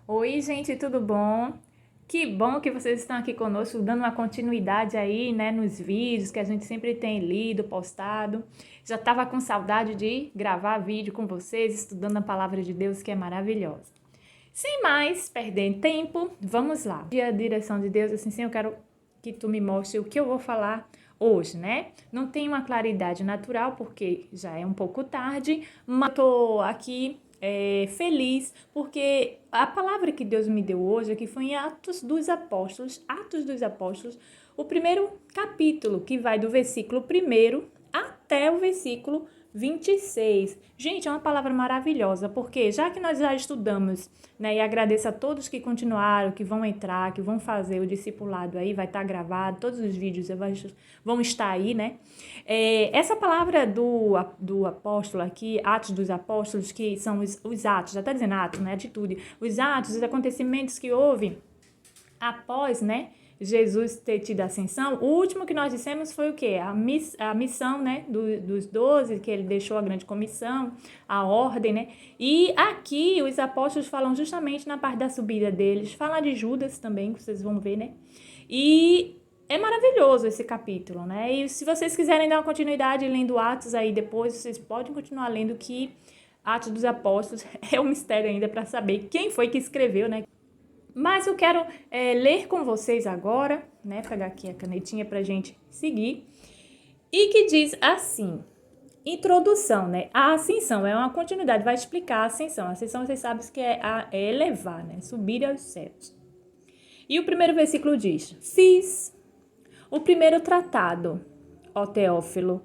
Oi, gente, tudo bom? Que bom que vocês estão aqui conosco, dando uma continuidade aí, né, nos vídeos que a gente sempre tem lido, postado. Já estava com saudade de gravar vídeo com vocês, estudando a palavra de Deus, que é maravilhosa. Sem mais perder tempo, vamos lá. E a direção de Deus, assim, eu quero que tu me mostre o que eu vou falar hoje, né? Não tem uma claridade natural, porque já é um pouco tarde, mas eu tô aqui feliz, porque a palavra que Deus me deu hoje aqui foi em Atos dos Apóstolos, o primeiro capítulo, que vai do versículo 1 até o versículo 26. Gente, é uma palavra maravilhosa, porque já que nós já estudamos, né, e agradeço a todos que continuaram, que vão entrar, que vão fazer o discipulado aí, vai estar gravado, todos os vídeos vão estar aí, né? Essa palavra do apóstolo aqui, Atos dos Apóstolos, que são os atos, já está dizendo atos, né, atitude, os atos, os acontecimentos que houve após, né, Jesus ter tido a ascensão. O último que nós dissemos foi o quê? A missão, né, dos 12, que ele deixou a grande comissão, a ordem, né? E aqui os apóstolos falam justamente na parte da subida deles, fala de Judas também, que vocês vão ver, né? E é maravilhoso esse capítulo, né? E se vocês quiserem dar uma continuidade lendo Atos aí depois, vocês podem continuar lendo, que Atos dos Apóstolos é um mistério ainda para saber quem foi que escreveu, né? Mas eu quero ler com vocês agora, né? Pegar aqui a canetinha para a gente seguir. E que diz assim, introdução, né? A ascensão é uma continuidade, vai explicar a ascensão. A ascensão, vocês sabem que é elevar, né? Subir aos céus. E o primeiro versículo diz, fiz o primeiro tratado, ó Teófilo,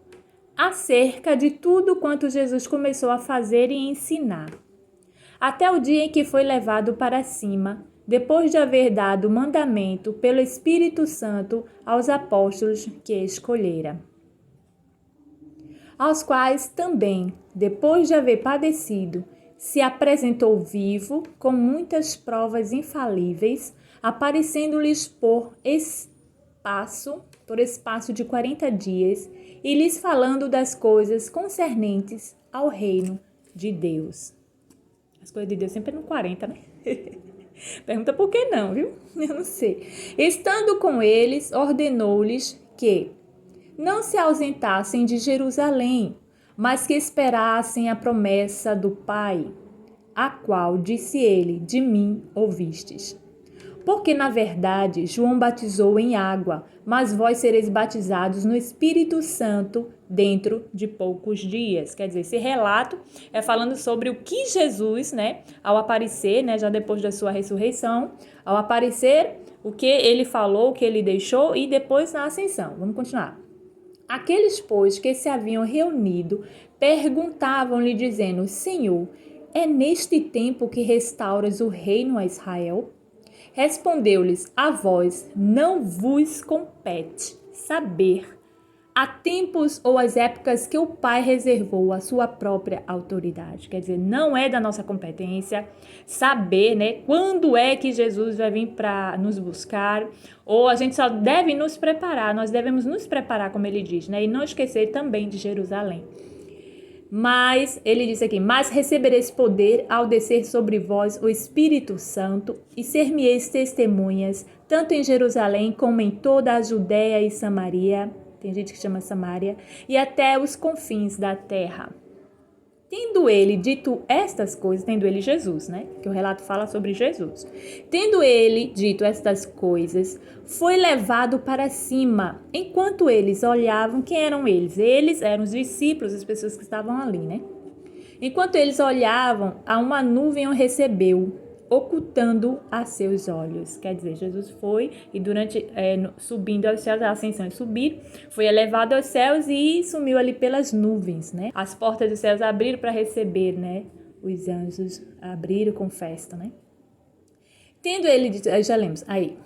acerca de tudo quanto Jesus começou a fazer e ensinar, até o dia em que foi levado para cima, depois de haver dado mandamento pelo Espírito Santo aos apóstolos que escolhera, aos quais também, depois de haver padecido, se apresentou vivo com muitas provas infalíveis, aparecendo-lhes por espaço de 40 dias, e lhes falando das coisas concernentes ao reino de Deus. As coisas de Deus sempre no 40, né? Pergunta por que não, viu? Eu não sei. Estando com eles, ordenou-lhes que não se ausentassem de Jerusalém, mas que esperassem a promessa do Pai, a qual, disse ele, de mim ouvistes. Porque, na verdade, João batizou em água, mas vós sereis batizados no Espírito Santo dentro de poucos dias. Quer dizer, esse relato é falando sobre o que Jesus, né, ao aparecer, né, já depois da sua ressurreição, ao aparecer, o que ele falou, o que ele deixou, e depois na ascensão. Vamos continuar. Aqueles, pois, que se haviam reunido, perguntavam-lhe, dizendo, Senhor, é neste tempo que restauras o reino a Israel? Respondeu-lhes, a vós não vos compete saber há tempos ou as épocas que o Pai reservou à sua própria autoridade. Quer dizer, não é da nossa competência saber, né, quando é que Jesus vai vir para nos buscar, ou a gente só deve nos preparar, nós devemos nos preparar, como ele diz, né, e não esquecer também de Jerusalém. Mas, ele diz aqui, mas recebereis poder ao descer sobre vós o Espírito Santo e ser-me-eis testemunhas, tanto em Jerusalém como em toda a Judéia e Samaria, tem gente que chama Samaria, e até os confins da terra. Tendo ele dito estas coisas, tendo ele Jesus, né? Que o relato fala sobre Jesus. Tendo ele dito estas coisas, foi levado para cima. Enquanto eles olhavam, quem eram eles? Eles eram os discípulos, as pessoas que estavam ali, né? Enquanto eles olhavam, a uma nuvem o recebeu, ocultando a seus olhos. Quer dizer, Jesus foi e subindo aos céus, a ascensão é subir, foi elevado aos céus e sumiu ali pelas nuvens, né? As portas dos céus abriram para receber, né? Os anjos abriram com festa, né? Tendo ele dito, já lemos, aí,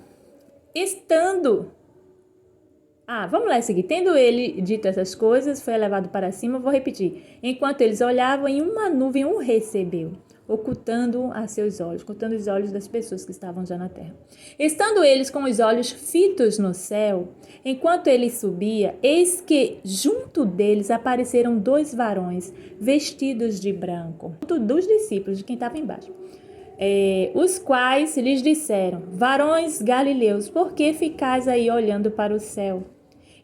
vamos lá seguir. Tendo ele dito essas coisas, foi elevado para cima, vou repetir. Enquanto eles olhavam, em uma nuvem o recebeu, ocultando a seus olhos, ocultando os olhos das pessoas que estavam já na terra. Estando eles com os olhos fitos no céu, enquanto ele subia, eis que junto deles apareceram dois varões vestidos de branco, dos discípulos, de quem estava embaixo. Os quais lhes disseram: varões galileus, por que ficais aí olhando para o céu?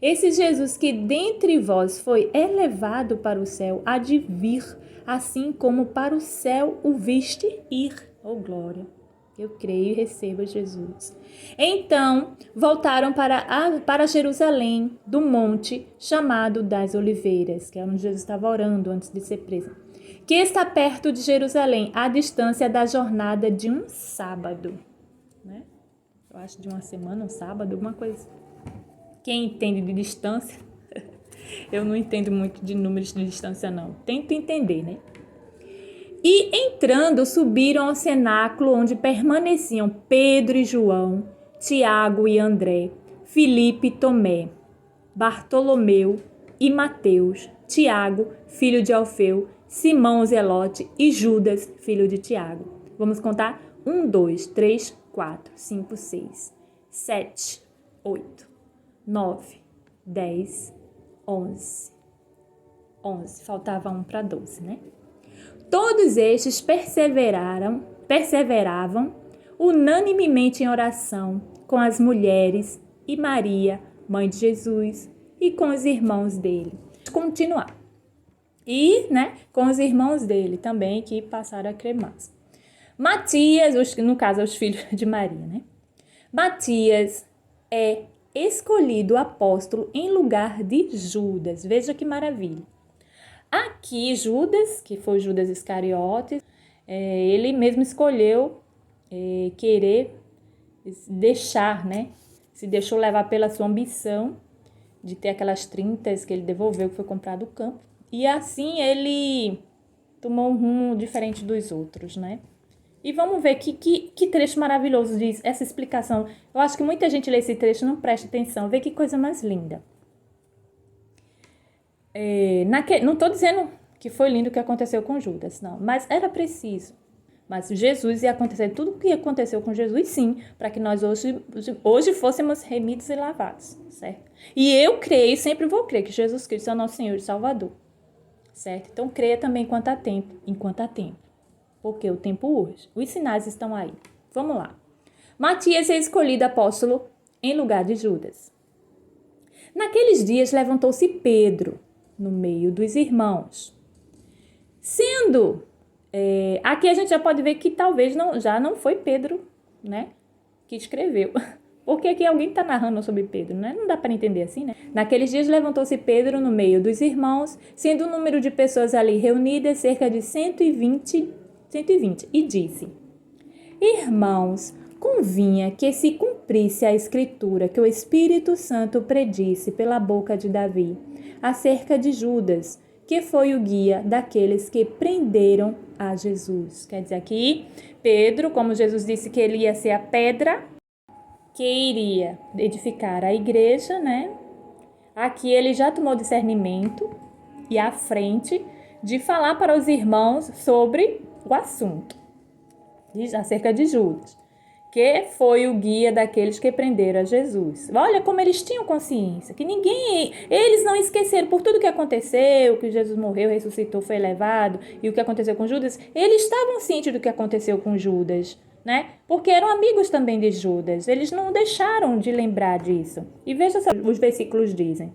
Esse Jesus que dentre vós foi elevado para o céu, há de vir, assim como para o céu o viste ir. Oh, glória! Eu creio e recebo Jesus. Então, voltaram para Jerusalém, do monte chamado das Oliveiras, que é onde Jesus estava orando antes de ser preso, que está perto de Jerusalém, à distância da jornada de um sábado. Né? Eu acho de uma semana, um sábado, alguma coisa. Quem entende de distância, eu não entendo muito de números de distância, não. Tento entender, né? E entrando, subiram ao cenáculo onde permaneciam Pedro e João, Tiago e André, Filipe e Tomé, Bartolomeu e Mateus, Tiago, filho de Alfeu, Simão o Zelote e Judas, filho de Tiago. Vamos contar? 1, 2, 3, 4, 5, 6, 7, 8, 9, 10, 11. 11. Faltava 1 para 12, né? Todos estes perseveravam unanimemente em oração com as mulheres e Maria, mãe de Jesus, e com os irmãos dele. Continuar. E, com os irmãos dele também, que passaram a crer mais. Matias, no caso, os filhos de Maria, né? Matias é escolhido apóstolo em lugar de Judas. Veja que maravilha. Aqui, Judas, que foi Judas Iscariotes, ele mesmo escolheu querer deixar, se deixou levar pela sua ambição de ter aquelas 30 que ele devolveu, que foi comprado do campo. E assim ele tomou um rumo diferente dos outros, né? E vamos ver que trecho maravilhoso diz essa explicação. Eu acho que muita gente lê esse trecho e não presta atenção. Vê que coisa mais linda. Não estou dizendo que foi lindo o que aconteceu com Judas, não. Mas era preciso. Mas Jesus ia acontecer tudo o que aconteceu com Jesus, sim, para que nós hoje fôssemos remidos e lavados, certo? E eu creio, sempre vou crer que Jesus Cristo é o nosso Senhor e Salvador, certo? Então creia também enquanto há tempo, porque o tempo urge. Os sinais estão aí. Vamos lá. Matias é escolhido apóstolo em lugar de Judas. Naqueles dias levantou-se Pedro no meio dos irmãos. Aqui a gente já pode ver que talvez já não foi Pedro, que escreveu. Porque aqui alguém está narrando sobre Pedro, né? Não dá para entender assim, né? Naqueles dias levantou-se Pedro no meio dos irmãos, sendo o número de pessoas ali reunidas cerca de 120, e disse: Irmãos, convinha que se cumprisse a escritura que o Espírito Santo predisse pela boca de Davi, acerca de Judas, que foi o guia daqueles que prenderam a Jesus. Quer dizer, aqui, Pedro, como Jesus disse que ele ia ser a pedra que iria edificar a igreja, Aqui ele já tomou discernimento e à frente de falar para os irmãos sobre o assunto, acerca de Judas, que foi o guia daqueles que prenderam a Jesus. Olha como eles tinham consciência, que eles não esqueceram por tudo que aconteceu, que Jesus morreu, ressuscitou, foi elevado, e o que aconteceu com Judas, eles estavam cientes do que aconteceu com Judas, porque eram amigos também de Judas, eles não deixaram de lembrar disso. E veja só, os versículos dizem,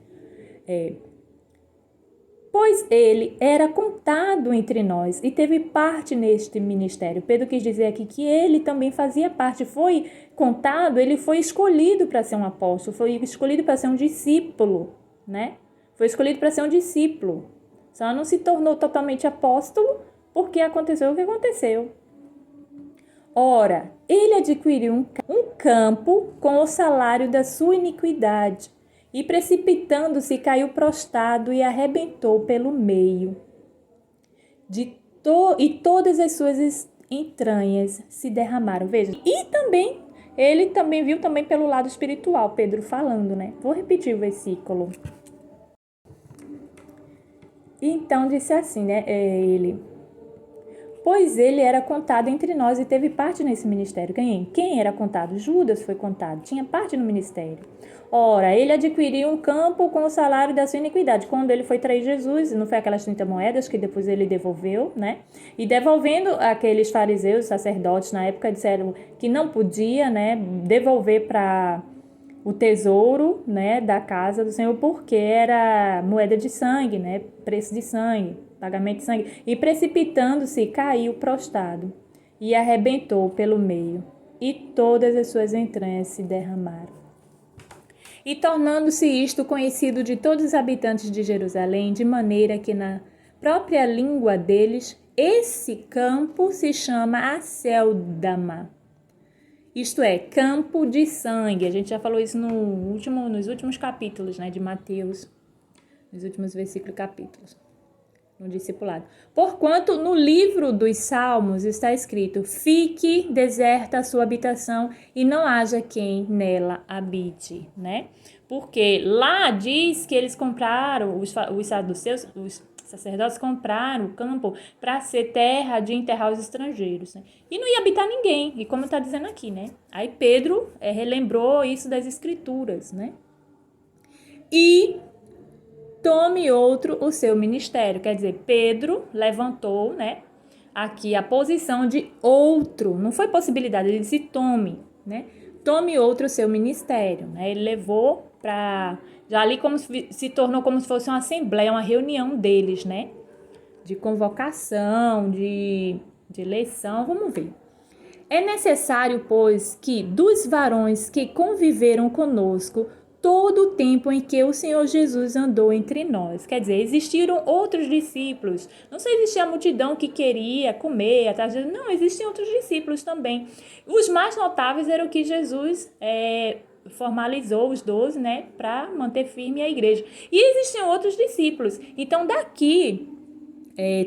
pois ele era contado entre nós e teve parte neste ministério. Pedro quis dizer aqui que ele também fazia parte, foi contado, ele foi escolhido para ser um apóstolo, foi escolhido para ser um discípulo, Foi escolhido para ser um discípulo. Só não se tornou totalmente apóstolo porque aconteceu o que aconteceu. Ora, ele adquiriu um campo com o salário da sua iniquidade, e precipitando-se caiu prostrado e arrebentou pelo meio. E todas as suas entranhas se derramaram. Veja, ele também viu também pelo lado espiritual, Pedro falando, Vou repetir o versículo. Então disse assim, ele: pois ele era contado entre nós e teve parte nesse ministério. Quem era contado? Judas foi contado, tinha parte no ministério. Ora, ele adquiriu um campo com o salário da sua iniquidade. Quando ele foi trair Jesus, não foi aquelas 30 moedas que depois ele devolveu, né? E devolvendo, aqueles fariseus, sacerdotes, na época, disseram que não podia, né, devolver para o tesouro, né, da casa do Senhor, porque era moeda de sangue, né, preço de sangue, pagamento de sangue. E precipitando-se, caiu prostrado e arrebentou pelo meio, e todas as suas entranhas se derramaram. E tornando-se isto conhecido de todos os habitantes de Jerusalém, de maneira que na própria língua deles, esse campo se chama Acéldama. Isto é, campo de sangue. A gente já falou isso nos últimos capítulos, né, de Mateus, nos últimos versículos capítulos, no discipulado. Porquanto no livro dos Salmos está escrito: fique deserta a sua habitação e não haja quem nela habite, né? Porque lá diz que eles compraram, os saduceus, os sacerdotes compraram o campo para ser terra de enterrar os estrangeiros, né? E não ia habitar ninguém, e como está dizendo aqui, né? Aí Pedro relembrou isso das escrituras, né? E tome outro o seu ministério. Quer dizer, Pedro levantou, né, aqui a posição de outro. Não foi possibilidade, ele disse tome, né? Tome outro o seu ministério, né? Ele levou para... Já ali como se tornou como se fosse uma assembleia, uma reunião deles, né? De convocação, de eleição, vamos ver. É necessário, pois, que dos varões que conviveram conosco todo o tempo em que o Senhor Jesus andou entre nós. Quer dizer, existiram outros discípulos. Não só existia a multidão que queria comer, atrás de... Não, existiam outros discípulos também. Os mais notáveis eram que Jesus formalizou os 12, né, para manter firme a igreja. E existiam outros discípulos. Então, daqui,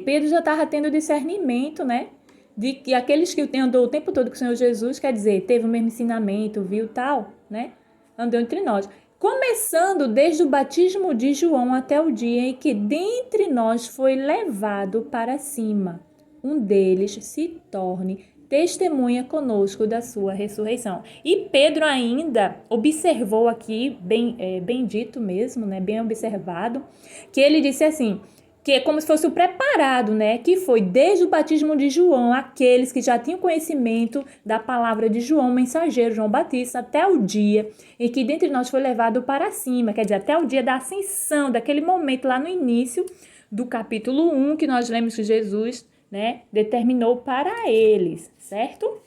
Pedro já estava tendo discernimento, né, de que aqueles que andou o tempo todo com o Senhor Jesus, quer dizer, teve o mesmo ensinamento, viu tal, né, andou entre nós. Começando desde o batismo de João até o dia em que dentre nós foi levado para cima, um deles se torne testemunha conosco da sua ressurreição. E Pedro ainda observou aqui, bem dito mesmo, né, bem observado, que ele disse assim, que é como se fosse o preparado, né? Que foi desde o batismo de João, aqueles que já tinham conhecimento da palavra de João, mensageiro, João Batista, até o dia em que dentre nós foi levado para cima, quer dizer, até o dia da ascensão, daquele momento lá no início do capítulo 1, que nós lemos que Jesus, né, determinou para eles, certo?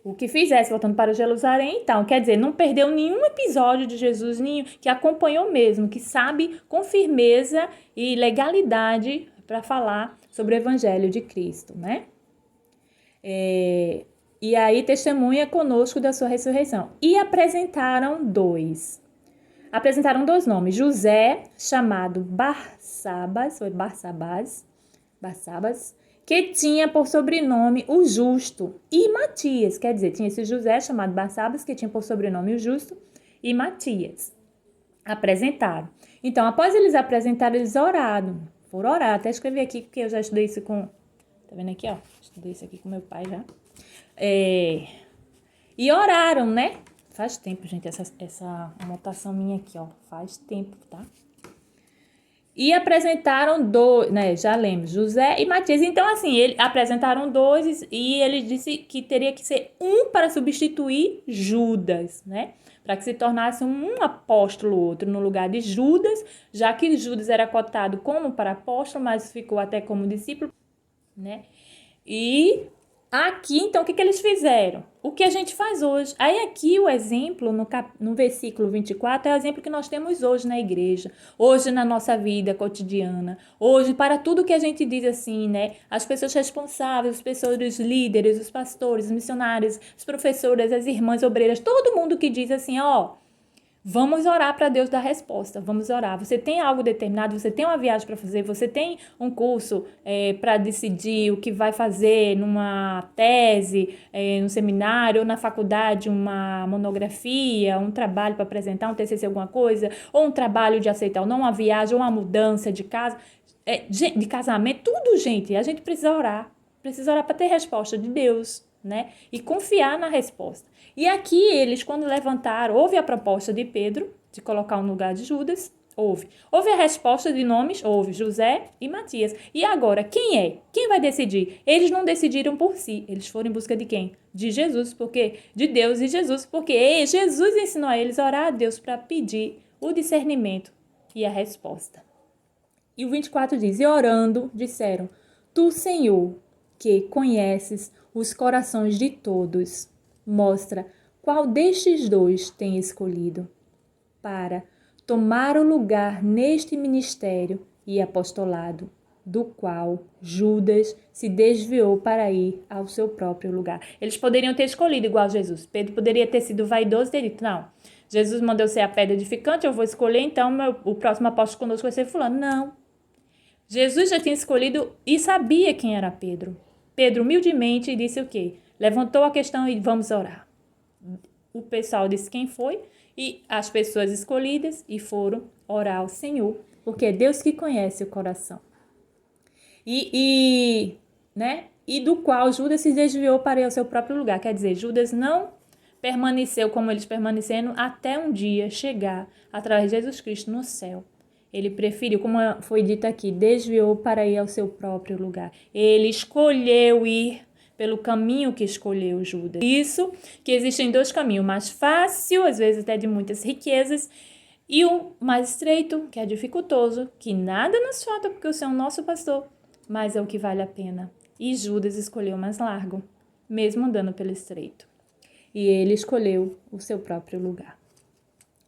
O que fizesse, voltando para Jerusalém, então, quer dizer, não perdeu nenhum episódio de Jesus, nenhum, que acompanhou mesmo, que sabe com firmeza e legalidade para falar sobre o Evangelho de Cristo, né? E aí testemunha conosco da sua ressurreição. E apresentaram dois nomes, José, chamado Barsabas, que tinha por sobrenome o Justo, e Matias, quer dizer, tinha esse José chamado Barsabas, que tinha por sobrenome o Justo, e Matias. Apresentaram. Então, após eles apresentarem, eles oraram. Foram orar, até escrevi aqui, porque eu já estudei isso com... Tá vendo aqui, ó? Estudei isso aqui com meu pai já. E oraram, né? Faz tempo, gente, essa anotação minha aqui, ó. Faz tempo, tá? E apresentaram dois, né? Já lembro, José e Matias. Então, assim, apresentaram dois e ele disse que teria que ser um para substituir Judas, né? Para que se tornasse um apóstolo, outro no lugar de Judas, já que Judas era cotado como para apóstolo, mas ficou até como discípulo, né? E aqui, então, o que eles fizeram? O que a gente faz hoje. Aí aqui o exemplo, no versículo 24, é o exemplo que nós temos hoje na igreja, hoje na nossa vida cotidiana, hoje para tudo que a gente diz assim, né? As pessoas responsáveis, as pessoas, os líderes, os pastores, os missionários, as professoras, as irmãs obreiras, todo mundo que diz assim, ó, vamos orar para Deus dar resposta, vamos orar. Você tem algo determinado, você tem uma viagem para fazer, você tem um curso para decidir o que vai fazer numa tese, no seminário ou na faculdade, uma monografia, um trabalho para apresentar, um TCC, alguma coisa, ou um trabalho de aceitar ou não, uma viagem ou uma mudança de casa, de casamento, tudo, gente, a gente precisa orar. precisa orar para ter resposta de Deus, né? E confiar na resposta. E aqui eles, quando levantaram, houve a proposta de Pedro de colocar no lugar de Judas. Houve a resposta de nomes, houve José e Matias. E agora, quem é? Quem vai decidir? Eles não decidiram por si, eles foram em busca de quem? De Jesus, porque de Deus e Jesus, porque Jesus ensinou a eles a orar a Deus para pedir o discernimento e a resposta. E o 24 diz, e orando, disseram, Tu, Senhor, que conheces os corações de todos, mostra qual destes dois tem escolhido para tomar o lugar neste ministério e apostolado, do qual Judas se desviou para ir ao seu próprio lugar. Eles poderiam ter escolhido igual Jesus. Pedro poderia ter sido vaidoso e ter dito, não, Jesus mandou ser a pedra edificante, eu vou escolher, então o próximo apóstolo conosco vai ser fulano. Não. Jesus já tinha escolhido e sabia quem era Pedro. Pedro humildemente disse o quê? Levantou a questão e vamos orar. O pessoal disse quem foi e as pessoas escolhidas e foram orar ao Senhor, porque é Deus que conhece o coração. E do qual Judas se desviou para ir ao seu próprio lugar. Quer dizer, Judas não permaneceu como eles permaneceram até um dia chegar através de Jesus Cristo no céu. Ele preferiu, como foi dito aqui, desviou para ir ao seu próprio lugar. Ele escolheu ir pelo caminho que escolheu Judas. Isso que existem dois caminhos, o mais fácil, às vezes até de muitas riquezas, e o mais estreito, que é dificultoso, que nada nos falta porque o Senhor é o nosso pastor, mas é o que vale a pena. E Judas escolheu o mais largo, mesmo andando pelo estreito. E ele escolheu o seu próprio lugar.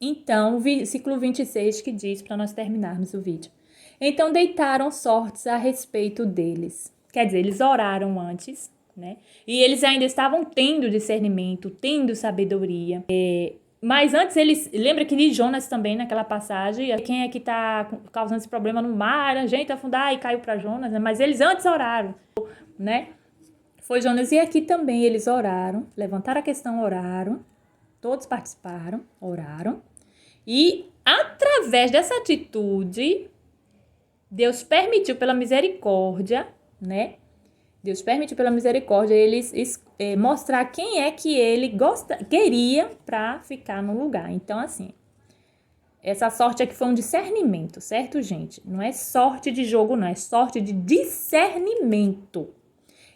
Então, o versículo 26 que diz, para nós terminarmos o vídeo. Então deitaram sortes a respeito deles. Quer dizer, eles oraram antes, né? E eles ainda estavam tendo discernimento, tendo sabedoria. Mas antes eles... Lembra que de Jonas também, naquela passagem, quem é que está causando esse problema no mar? A gente afundar e caiu para Jonas, né? Mas eles antes oraram, né? Foi Jonas. E aqui também eles oraram, levantaram a questão, oraram. Todos participaram, oraram. E através dessa atitude, Deus permitiu pela misericórdia, né? Deus permitiu pela misericórdia eles mostrar quem é que ele queria para ficar no lugar. Então, assim, essa sorte aqui foi um discernimento, certo, gente? Não é sorte de jogo, não. É sorte de discernimento.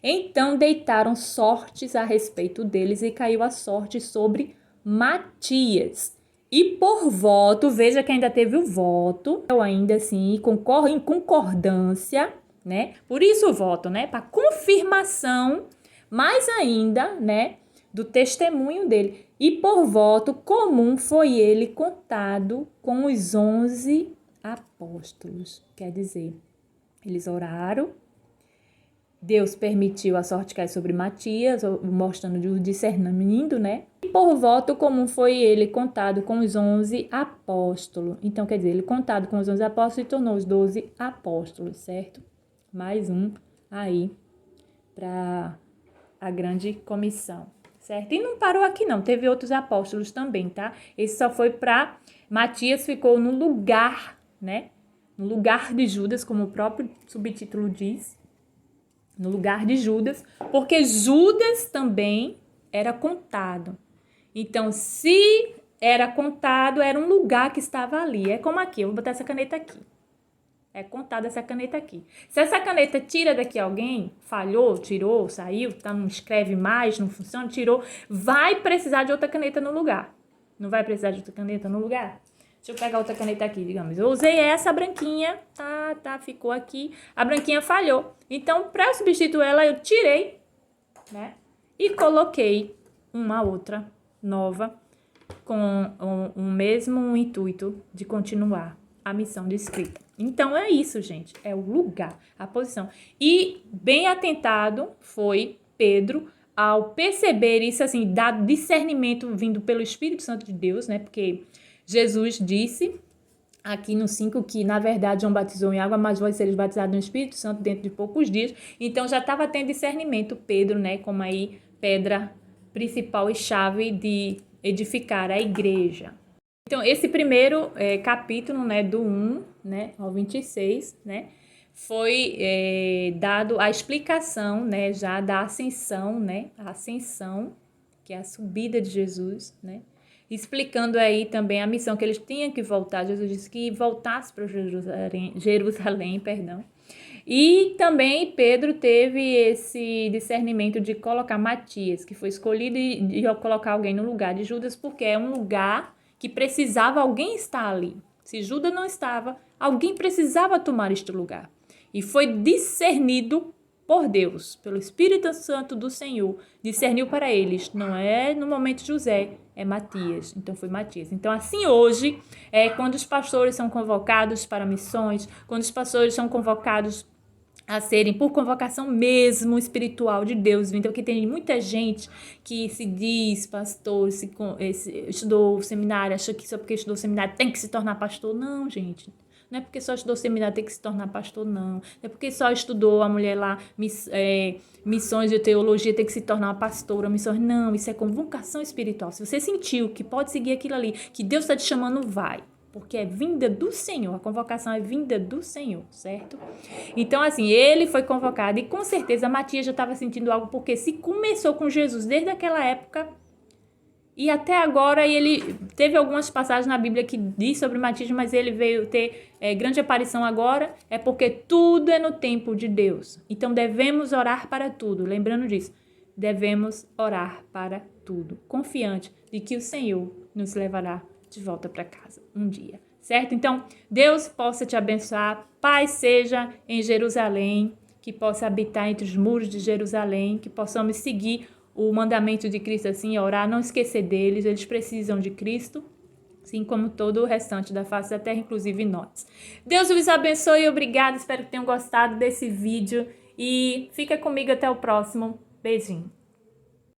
Então, deitaram sortes a respeito deles e caiu a sorte sobre Matias. E por voto, veja que ainda teve o voto, eu ainda assim, em concordância, né? Por isso o voto, né? Para confirmação, mais ainda, né? Do testemunho dele. E por voto comum foi ele contado com os 11 apóstolos. Quer dizer, eles oraram. Deus permitiu a sorte cair sobre Matias, mostrando o discernimento, né? E por voto comum foi ele contado com os 11 apóstolos. Então, quer dizer, ele contado com os 11 apóstolos e tornou os 12 apóstolos, certo? Mais um aí para a grande comissão, certo? E não parou aqui não, teve outros apóstolos também, tá? Esse só foi para... Matias ficou no lugar, né? No lugar de Judas, como o próprio subtítulo diz. No lugar de Judas, porque Judas também era contado. Então, se era contado, era um lugar que estava ali. É como aqui, eu vou botar essa caneta aqui. É contada essa caneta aqui. Se essa caneta tira daqui alguém, falhou, tirou, saiu, não escreve mais, não funciona, tirou, vai precisar de outra caneta no lugar. Não vai precisar de outra caneta no lugar? Deixa eu pegar outra caneta aqui, digamos. Eu usei essa branquinha, ficou aqui. A branquinha falhou. Então, para eu substituir ela, eu tirei, né? E coloquei uma outra nova com o mesmo intuito de continuar a missão de escrita. Então, é isso, gente. É o lugar, a posição. E bem atentado foi Pedro ao perceber isso, assim, dado discernimento vindo pelo Espírito Santo de Deus, né? Porque Jesus disse aqui no 5 que, na verdade, João batizou em água, mas vós sereis batizados no Espírito Santo dentro de poucos dias. Então, já estava tendo discernimento Pedro, né? Como aí pedra principal e chave de edificar a igreja. Então, esse primeiro capítulo, né, do 1, né, ao 26, né, foi dado a explicação, né, já da ascensão, né, a ascensão, que é a subida de Jesus, né, explicando aí também a missão que eles tinham que voltar. Jesus disse que voltasse para Jerusalém, perdão. E também Pedro teve esse discernimento de colocar Matias, que foi escolhido de colocar alguém no lugar de Judas, porque é um lugar que precisava alguém estar ali. Se Judas não estava, alguém precisava tomar este lugar. E foi discernido por Deus, pelo Espírito Santo do Senhor, discerniu para eles, não é no momento de José, é Matias, então foi Matias. Então assim hoje, quando os pastores são convocados para missões, quando os pastores são convocados a serem por convocação mesmo espiritual de Deus, então que tem muita gente que se diz pastor, estudou seminário, acha que só porque estudou seminário tem que se tornar pastor. Não, gente. Não é porque só estudou seminário tem que se tornar pastor, não. Não é porque só estudou a mulher lá, missões de teologia tem que se tornar uma pastora, missões. Não, isso é convocação espiritual. Se você sentiu que pode seguir aquilo ali, que Deus está te chamando, vai. Porque é vinda do Senhor, a convocação é vinda do Senhor, certo? Então, assim, ele foi convocado e com certeza Matias já estava sentindo algo, porque se começou com Jesus desde aquela época e até agora, e ele teve algumas passagens na Bíblia que diz sobre Matias, mas ele veio ter grande aparição agora, é porque tudo é no tempo de Deus. Então, devemos orar para tudo, lembrando disso, devemos orar para tudo, confiante de que o Senhor nos levará de volta para casa um dia, certo? Então, Deus possa te abençoar, paz seja em Jerusalém, que possa habitar entre os muros de Jerusalém, que possamos seguir o mandamento de Cristo assim, orar, não esquecer deles, eles precisam de Cristo, assim como todo o restante da face da terra, inclusive nós. Deus os abençoe e obrigado, espero que tenham gostado desse vídeo e fica comigo até o próximo. Beijinho.